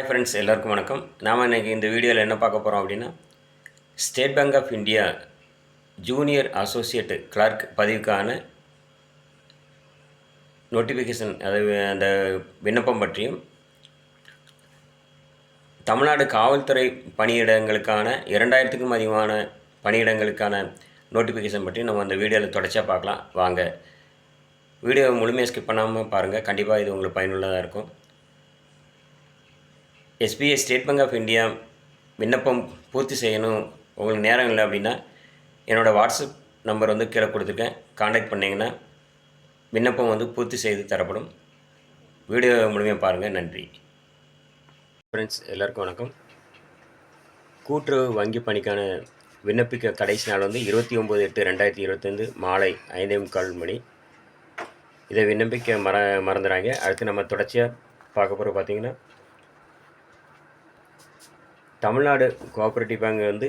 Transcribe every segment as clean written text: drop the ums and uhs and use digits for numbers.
Hi friends, எல்லாருக்கும் வணக்கம். நாம் இன்றைக்கி இந்த வீடியோவில் என்ன பார்க்க போகிறோம் அப்படின்னா, state bank of India junior associate clerk பதவிக்கான நோட்டிஃபிகேஷன், அதாவது அந்த விண்ணப்பம் பற்றியும், தமிழ்நாடு காவல்துறை பணியிடங்களுக்கான 2000க்கும் அதிகமான பணியிடங்களுக்கான நோட்டிஃபிகேஷன் பற்றி நம்ம அந்த வீடியோவில் தொடர்ச்சியாக பார்க்கலாம். வாங்க, வீடியோவை முழுமையாக ஸ்கிப் பண்ணாமல் பாருங்கள். கண்டிப்பாக இது உங்களுக்கு பயனுள்ளதாக இருக்கும். SBI state bank of India விண்ணப்பம் பூர்த்தி செய்யணும், உங்களுக்கு நேரம் இல்லை அப்படின்னா என்னோடய வாட்ஸ்அப் நம்பர் கீழே கொடுத்துருக்கேன். காண்டாக்ட் பண்ணிங்கன்னா விண்ணப்பம் பூர்த்தி செய்து தரப்படும். வீடியோ முழுமையாக பாருங்கள். நன்றி ஃப்ரெண்ட்ஸ், எல்லாருக்கும் வணக்கம். கூட்டுறவு வங்கி பணிக்கான விண்ணப்பிக்க கடைசி நாள் 29/8/2025 மாலை 5:45 மணி. இதை விண்ணப்பிக்க மறந்துடாங்க. அடுத்து நம்ம தொடர்ச்சியாக பார்க்க போகிற பார்த்திங்கன்னா, தமிழ்நாடு கோஆப்ரேட்டிவ் பேங்க்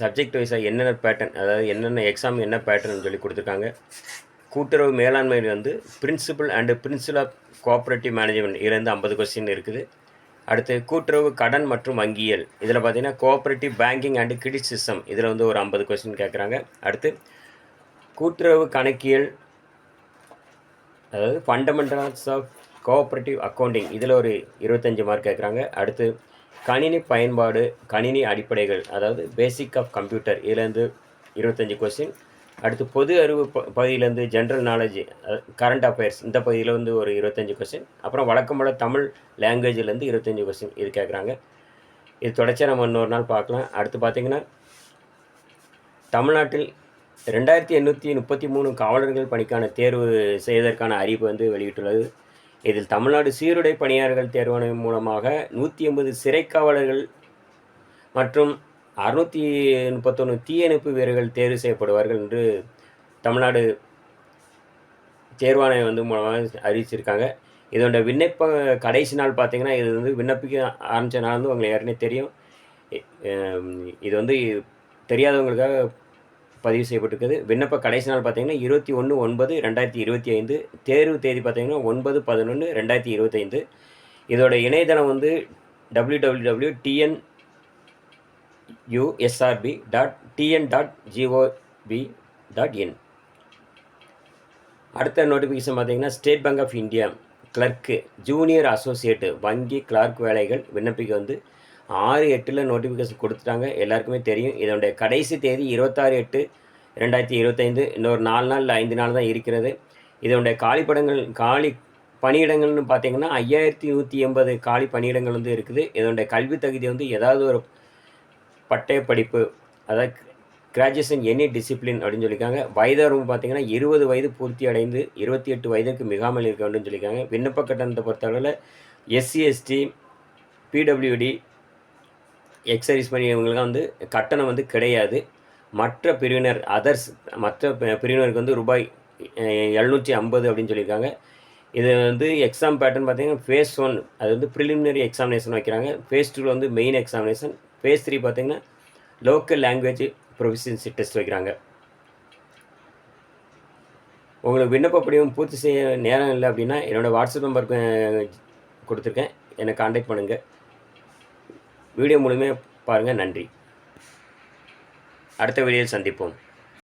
சப்ஜெக்ட் வைஸாக என்னென்ன பேட்டர்ன், அதாவது என்னென்ன எக்ஸாம் என்ன பேட்டர்ன் சொல்லி கொடுத்துருக்காங்க. கூட்டுறவு மேலாண்மை principle and principle of cooperative management இதுலேருந்து 50 கொஸ்டின் இருக்குது. அடுத்து கூட்டுறவு கடன் மற்றும் வங்கியல், இதில் பார்த்திங்கன்னா cooperative banking and credit system, இதில் ஒரு 50 கொஸ்டின் கேட்குறாங்க. அடுத்து கூட்டுறவு கணக்கியல், அதாவது ஃபண்டமெண்டல்ஸ் ஆஃப் கோஆப்ரேட்டிவ் அக்கௌண்டிங், இதில் ஒரு 25 மார்க் கேட்குறாங்க. அடுத்து கணினி பயன்பாடு, கணினி அடிப்படைகள், அதாவது பேசிக் ஆஃப் கம்ப்யூட்டர், இதுலேருந்து 25 கொஸ்டின். அடுத்து பொது அறிவு பகுதியிலேருந்து ஜென்ரல் நாலேஜ், கரண்ட் அஃபேர்ஸ், இந்த பகுதியில் ஒரு 25 கொஸ்டின். அப்புறம் வழக்கம்போல தமிழ் லாங்குவேஜிலேருந்து 25 கொஸ்டின் இது கேட்குறாங்க. இது தொடர்ச்சியாக நம்ம இன்னொரு நாள் பார்க்கலாம். அடுத்து பார்த்திங்கன்னா, தமிழ்நாட்டில் 2833 காவலர்கள் பணிக்கான தேர்வு செய்வதற்கான அறிவிப்பு வெளியிட்டுள்ளது. இதில் தமிழ்நாடு சீருடை பணியாளர்கள் தேர்வாணையம் மூலமாக 180 சிறை காவலர்கள் மற்றும் 631 தீயணைப்பு வீரர்கள் தேர்வு செய்யப்படுவார்கள் என்று தமிழ்நாடு தேர்வாணையம் மூலமாக அறிவிச்சிருக்காங்க. இதோட விண்ணப்ப கடைசி நாள் பார்த்திங்கன்னா, இது விண்ணப்பிக்க ஆரம்பித்த நாள் உங்களுக்கு ஏற்கனவே தெரியும். இது தெரியாதவங்களுக்காக பதிவு செய்யப்பட்டிருக்குது. விண்ணப்ப கடைசி நாள் பார்த்திங்கன்னா 21/9/2025. தேர்வு தேதி பார்த்திங்கன்னா 9/11/2025. இதோட இணையதளம் www.tunusrb.tn.gov.in. அடுத்த நோட்டிஃபிகேஷன் பார்த்திங்கன்னா, ஸ்டேட் பேங்க் ஆஃப் இந்தியா கிளர்க்கு ஜூனியர் அசோசியேட்டு வங்கி கிளர்க் வேலைகள் விண்ணப்பிக்க 6/8 நோட்டிஃபிகேஷன் கொடுத்துட்டாங்க. எல்லாருக்குமே தெரியும். இதனுடைய கடைசி தேதி 26/8/2025. இன்னொரு 4 நாள் இல்லை 5 நாள் தான் இருக்கிறது. இதனுடைய காலி பணியிடங்கள்னு பார்த்திங்கன்னா 5180 காலி பணியிடங்கள் இருக்குது. இதனுடைய கல்வி தகுதி ஏதாவது ஒரு பட்டய படிப்பு, அதாவது கிராஜுவேஷன் எனி டிசிப்ளின் அப்படின்னு சொல்லியிருக்காங்க. வயதரவு பார்த்திங்கன்னா 20 வயது பூர்த்தி அடைந்து 28 வயதுக்கு மிகாமல் இருக்க வேண்டும் சொல்லியிருக்காங்க. விண்ணப்ப கட்டணத்தை பொறுத்தளவில் SC ST PWD எக்ஸைஸ் பண்ணியவங்களுக்கு கட்டணம் கிடையாது. மற்ற பிரிவினர் அதர்ஸ், மற்ற பிரிவினருக்கு ரூபாய் 750 அப்படின்னு சொல்லியிருக்காங்க. இது எக்ஸாம் பேட்டர்ன் பார்த்திங்கன்னா, ஃபேஸ் 1 அது ப்ரிலிமினரி எக்ஸாமினேஷன் வைக்கிறாங்க. Phase 2 main examination. ஃபேஸ் 3 பார்த்திங்கன்னா லோக்கல் லாங்குவேஜ் ப்ரொஃபிஷியன்சி டெஸ்ட் வைக்கிறாங்க. உங்களுக்கு விண்ணப்ப படிவம் பூர்த்தி செய்ய நேரம் இல்லை அப்படின்னா என்னோடய வாட்ஸ்அப் நம்பருக்கு கொடுத்துருக்கேன், என்னை காண்டாக்ட் பண்ணுங்கள். வீடியோ முழுமையாக பாருங்கள். நன்றி. அடுத்த வீடியோவில் சந்திப்போம்.